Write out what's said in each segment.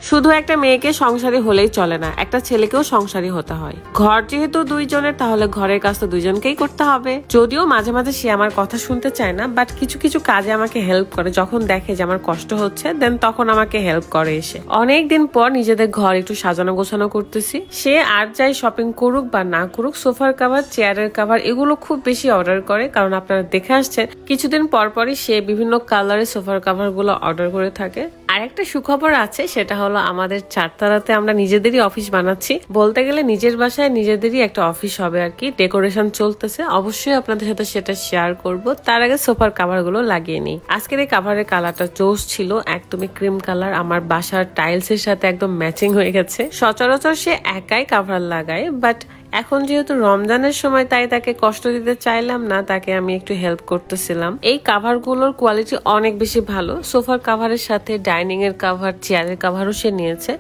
শুধু একটা মেয়েকে সংসারী হলেই চলে না, একটা ছেলেকেও সংসারী হতে হয়। ঘর যেহেতু দুইজনের, তাহলে ঘরের কাজ তো দুইজনকেই করতে হবে। যদিও মাঝে মাঝে সে আমার কথা শুনতে চায় না, বাট কিছু কিছু কাজে আমাকে হেল্প করে। যখন দেখে যে আমার কষ্ট হচ্ছে, দেন তখন আমাকে হেল্প করে এসে। অনেকদিন পর নিজেদের ঘর একটু সাজানো গোছানো করতেছি। সে আর যাই শপিং করুক বা না করুক, সোফার কাভার, চেয়ারের কাভার এগুলো খুব বেশি অর্ডার করে। কারণ আপনারা দেখে আসছেন কিছুদিন পরপরই সে বিভিন্ন কালারের সোফার কাভার গুলো অর্ডার করে থাকে। আর একটা সুখবর আছে, সেটা হলো আমাদের চারতলাতে আমরা নিজেদেরই অফিস বানাচ্ছি। বলতে গেলে নিজের বাসায় নিজেদেরই একটা অফিস হবে আর কি। ডেকোরেশন চলতেছে, অবশ্যই আপনাদের সাথে সেটা শেয়ার করব। তার আগে সোফার কাভার গুলো লাগিয়ে নিই। আজকের এই কাভারের কালারটা জোস ছিল, একদমই ক্রিম কালার। আমার বাসার টাইলস এর সাথে একদম ম্যাচিং হয়ে গেছে। সচরাচর সে একাই কাভার লাগায়, বাট এখন যেহেতু রমজানের সময়, তাই তাকে কষ্ট দিতে চাইলাম না, তাকে আমি একটু হেল্প করতেছিলাম। এই কাভার গুলোর কোয়ালিটি অনেক বেশি ভালো। সোফার কাভারের সাথে ডাইনিং এর কাভার, চেয়ারের কাভারও সে নিয়েছে।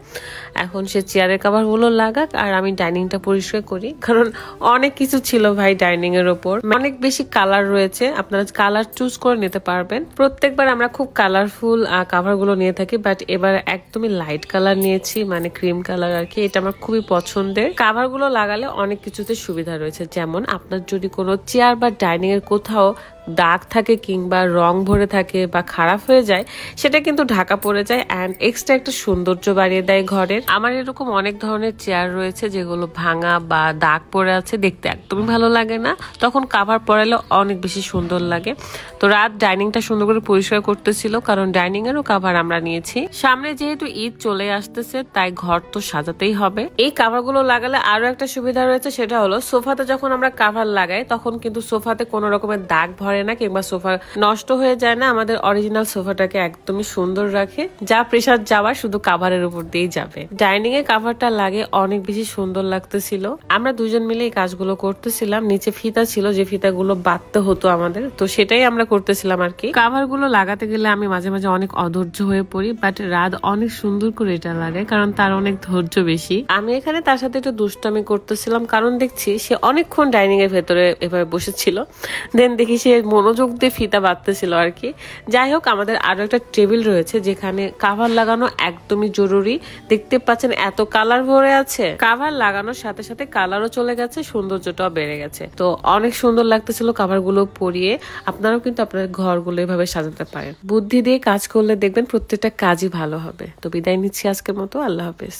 এখন সে চেয়ারের কাভার গুলো লাগাক আর আমি ডাইনিংটা পরিষ্কার করি, কারণ অনেক কিছু ছিল ভাই ডাইনিং এর ওপর। অনেক বেশি কালার রয়েছে, আপনারা কালার চুজ করে নিতে পারবেন। প্রত্যেকবার আমরা খুব কালারফুল কাভার গুলো নিয়ে থাকি, বাট এবার একদমই লাইট কালার নিয়েছি, মানে ক্রিম কালার আর কি। এটা আমার খুবই পছন্দের। কাভার গুলো লাগালে অনেক কিছুতে সুবিধা রয়েছে, যেমন আপনার যদি কোনো চেয়ার বা ডাইনিং এর কোথাও দাগ থাকে কিংবা রং ভরে থাকে বা খারাপ হয়ে যায়, সেটা কিন্তু ঢাকা পড়ে যায় এন্ড এক্সট্রা একটা সৌন্দর্য বাড়িয়ে দেয় ঘরের। আমার এরকম অনেক ধরনের চেয়ার রয়েছে যেগুলো ভাঙা বা দাগ পড়ে আছে, দেখতে একদমই ভালো লাগে না। তখন কাভার পরালে অনেক বেশি সুন্দর লাগে। তো রাত ডাইনিংটা সুন্দর করে পরিষ্কার করতেছিল, কারণ ডাইনিং এরও কাভার আমরা নিয়েছি। সামনে যেহেতু ঈদ চলে আসতেছে, তাই ঘর তো সাজাতেই হবে। এই কাভার গুলো লাগালে আরো একটা সুবিধা রয়েছে, সেটা হলো সোফাতে যখন আমরা কাভার লাগাই, তখন কিন্তু সোফাতে কোনো রকমের দাগ ভরে না কিংবা সোফা নষ্ট হয়ে যায় না। আমাদের অরিজিনাল সোফাটাকে একদমই সুন্দর রাখে। যা প্রেসার যাওয়ার শুধু কাভারের উপর দিয়েই যাবে। ডাইনিং এ কাভারটা লাগে অনেক বেশি সুন্দর লাগতেছিল। আমরা দুজন মিলে এই কাজগুলো করতেছিলাম। নিচে ফিতা ছিল, যে ফিতাগুলো বাঁধতে হতো আমাদের, তো সেটাই আমরা করতেছিলাম আর কি। কাভার গুলো লাগাতে গেলে আমি মাঝে মাঝে অনেক অধৈর্য হয়ে পড়ি, বাট রাত অনেক সুন্দর করে এটা লাগায়, কারণ তার অনেক ধৈর্য বেশি। আমি এখানে তার সাথে একটু দুষ্টামি করতেছিলাম, কারণ দেখছি সে অনেকক্ষণ ডাইনিং এর ভেতরে এভাবে বসেছিল। দেন দেখি সে মনোযোগ দিয়ে ফিতা বাঁধতেছিল আর কি। যাই হোক, আমাদের আরো একটা টেবিল রয়েছে যেখানে কাভার লাগানো একদমই জরুরি। দেখতে পাচ্ছেন এত কালার ভরে আছে। কাভার লাগানোর সাথে সাথে কালারও চলে গেছে, সৌন্দর্যটাও বেড়ে গেছে। তো অনেক সুন্দর লাগতেছিল কাভার গুলো পরিয়ে। আপনারাও কিন্তু আপনাদের ঘরগুলো এভাবে সাজাতে পারেন। বুদ্ধি দিয়ে কাজ করলে দেখবেন প্রত্যেকটা কাজই ভালো হবে। তো বিদায় নিচ্ছি আজকের মতো। আল্লাহ হাফেজ।